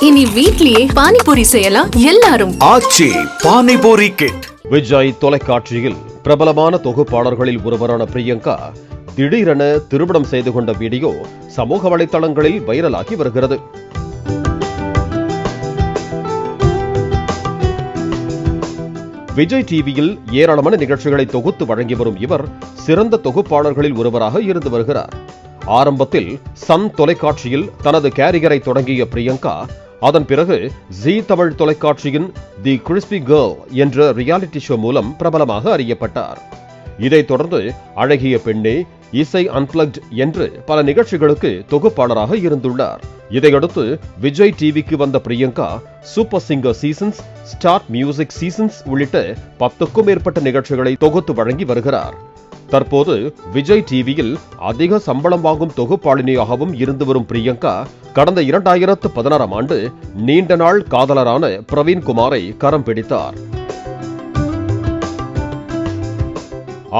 இனி வீட்லயே பானிபூரி செய்யலாம் எல்லாரும். ஆச்சி பானிபூரி கிட். விஜய் தொலைக்காட்சியில் பிரபலமான தொகுப்பாளர்களில் ஒருவரான பிரியங்கா திடீரென திருமணம் செய்து கொண்ட வீடியோ சமூக வலைதளங்களில் வைரலாகி வருகிறது. விஜய் டிவியில் ஏராளமான நிகழ்ச்சிகளை தொகுத்து வழங்கி வரும் இவர் சிறந்த தொகுப்பாளர்களில் ஒருவராக இருந்து வருகிறார். ஆரம்பத்தில் சன் தொலைக்காட்சியில் தனது கேரியரை தொடங்கிய பிரியங்கா அதன் பிறகு ஜீ தமிழ் தொலைக்காட்சியின் தி கிறிஸ்பி கேர்ள் என்ற ரியாலிட்டி ஷோ மூலம் பிரபலமாக அறியப்பட்டார். இதைத் தொடர்ந்து அழகிய பெண்ணே, இசை அன்பிளக்ட் என்று பல நிகழ்ச்சிகளுக்கு தொகுப்பாளராக இருந்துள்ளார். இதையடுத்து விஜய் டிவிக்கு வந்த Priyanka super singer seasons, star music seasons உள்ளிட்ட 10க்கும் மேற்பட்ட நிகழ்ச்சிகளை தொகுத்து வழங்கி வருகிறார். தற்போது விஜய் டிவியில் அதிக சம்பளம் வாங்கும் தொகுப்பாளினியாகவும் இருந்து வரும் பிரியங்கா கடந்த 2016ஆம் ஆண்டு நீண்ட நாள் காதலரான பிரவீன் குமாரை கரம் பிடித்தார்.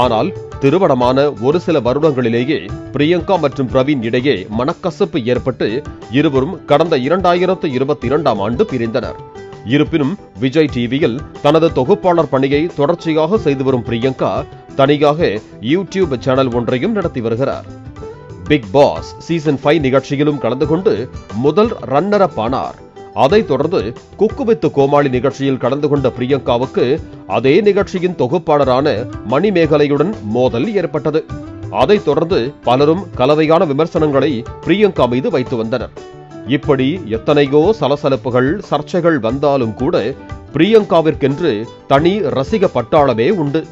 ஆனால் திருமணமான ஒரு சில வருடங்களிலேயே பிரியங்கா மற்றும் பிரவீன் இடையே மனக்கசப்பு ஏற்பட்டு இருவரும் கடந்த 2022ஆம் ஆண்டு பிரிந்தனர். இருப்பினும் விஜய் டிவியில் தனது தொகுப்பாளர் பணியை தொடர்ச்சியாக செய்து வரும் பிரியங்கா தனியாக யூடியூப் சேனல் ஒன்றையும் நடத்தி வருகிறார். பிக் பாஸ் சீசன் 5 நிகழ்ச்சியிலும் கலந்து கொண்டு முதல் ரன்னர் அப் ஆனார். அதைத் தொடர்ந்து குக்கு வித் கோமாளி நிகழ்ச்சியில் கலந்து கொண்ட பிரியங்காவுக்கு அதே நிகழ்ச்சியின் தொகுப்பாளரான மணிமேகலையுடன் மோதல் ஏற்பட்டது. அதைத் தொடர்ந்து பலரும் கலவையான விமர்சனங்களை பிரியங்கா மீது வைத்து வந்தனர். இப்படி எத்தனையோ சலசலப்புகள், சர்ச்சைகள் வந்தாலும் கூட பிரியங்காவிற்கென்று தனி ரசிக பட்டாளமே உண்டு.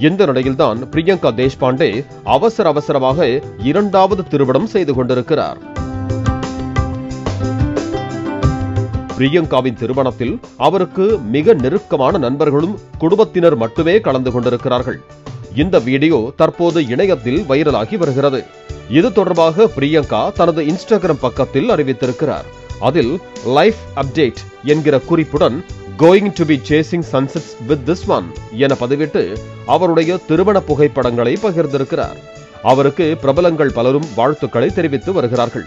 இந்த நிலையில்தான் பிரியங்கா தேஷ்பாண்டே அவசரமாக 2வது திருமணம் செய்து கொண்டிருக்கிறார். பிரியங்காவின் திருமணத்தில் அவருக்கு மிக நெருக்கமான நண்பர்களும் குடும்பத்தினர் மட்டுமே கலந்து கொண்டிருக்கிறார்கள். இந்த வீடியோ தற்போது இணையத்தில் வைரலாகி வருகிறது. இது தொடர்பாக பிரியங்கா தனது இன்ஸ்டாகிராம் பக்கத்தில் அறிவித்திருக்கிறார். அதில் லைஃப் அப்டேட் என்கிற குறிப்புடன் going to be chasing sunsets with this one என பதிவிட்டு அவருடைய திருமண புகைப்படங்களை பகிர்ந்திருக்கிறார். அவருக்கு பிரபலங்கள் பலரும் வாழ்த்துக்களை தெரிவித்து வருகிறார்கள்.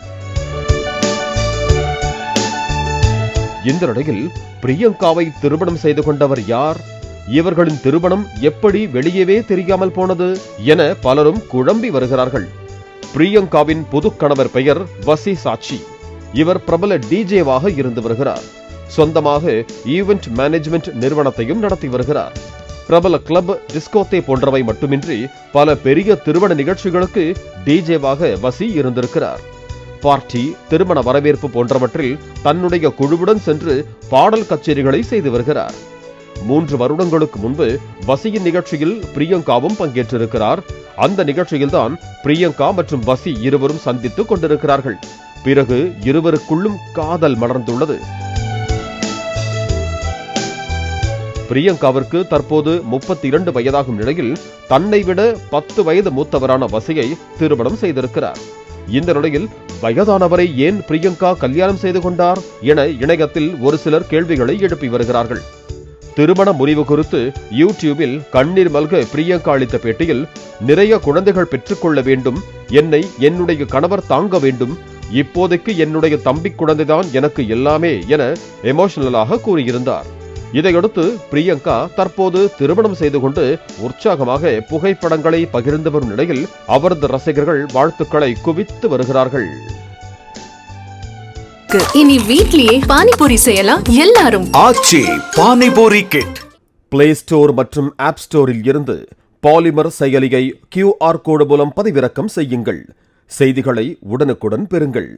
இந்த நிலையில் பிரியங்காவை திருமணம் செய்து கொண்டவர் யார்? இவர்களின் திருமணம் எப்படி வெளியவே தெரியாமல் போனது என பலரும் குழம்பி வருகிறார்கள். பிரியங்காவின் புது கணவர் பெயர் வசி சாட்சி. இவர் பிரபல டிஜேவாக இருந்து வருகிறார். சொந்தமாக ஈவென்ட் மேனேஜ்மெண்ட் நிறுவனத்தையும் நடத்தி வருகிறார். பிரபல கிளப், டிஸ்கோத்தே போன்றவை மட்டுமின்றி பல பெரிய திருமண நிகழ்ச்சிகளுக்கு டிஜேவாக வசி இருந்திருக்கிறார். பார்ட்டி, திருமண வரவேற்பு போன்றவற்றில் தன்னுடைய குழுவுடன் சென்று பாடல் கச்சேரிகளை செய்து வருகிறார். 3 வருடங்களுக்கு முன்பு வசியின் நிகழ்ச்சியில் பிரியங்காவும் பங்கேற்றிருக்கிறார். அந்த நிகழ்ச்சியில்தான் பிரியங்கா மற்றும் வசி இருவரும் சந்தித்துக் கொண்டிருக்கிறார்கள். பிறகு இருவருக்குள்ளும் காதல் மலர்ந்துள்ளது. பிரியங்காவிற்கு தற்போது 32 வயதாகும் நிலையில் தன்னை விட 10 வயது மூத்தவரான வசியை திருமணம் செய்திருக்கிறார். இந்த நிலையில் வயதானவரை ஏன் பிரியங்கா கல்யாணம் செய்து கொண்டார் என இணையத்தில் ஒரு சிலர் கேள்விகளை எழுப்பி வருகிறார்கள். திருமண முறிவு குறித்து யூடியூபில் கண்ணீர் மல்க பிரியங்கா அளித்த பேட்டியில் நிறைய குழந்தைகள் பெற்றுக்கொள்ள வேண்டும், என்னை என்னுடைய கணவர் தாங்க வேண்டும், இப்போதைக்கு என்னுடைய தம்பி குழந்தைதான் எனக்கு எல்லாமே என எமோஷனலாக கூறியிருந்தார். இதையடுத்து பிரியங்கா தற்போது திருமணம் செய்து கொண்டு உற்சாகமாக புகைப்படங்களை பகிர்ந்து வரும் நிலையில் அவரது ரசிகர்கள் வாழ்த்துக்களை குவித்து வருகிறார்கள். இனி வீட்லயே பானிபூரி செய்யலாம் எல்லாரும். ஆச்சி பானிபூரி கிட். பிளே ஸ்டோர் மற்றும் ஆப் ஸ்டோரில் இருந்து பாலிமர் செயலியை QR கோடு மூலம் பதிவிறக்கம் செய்யுங்கள். செய்திகளை உடனுக்குடன் பெறுங்கள்.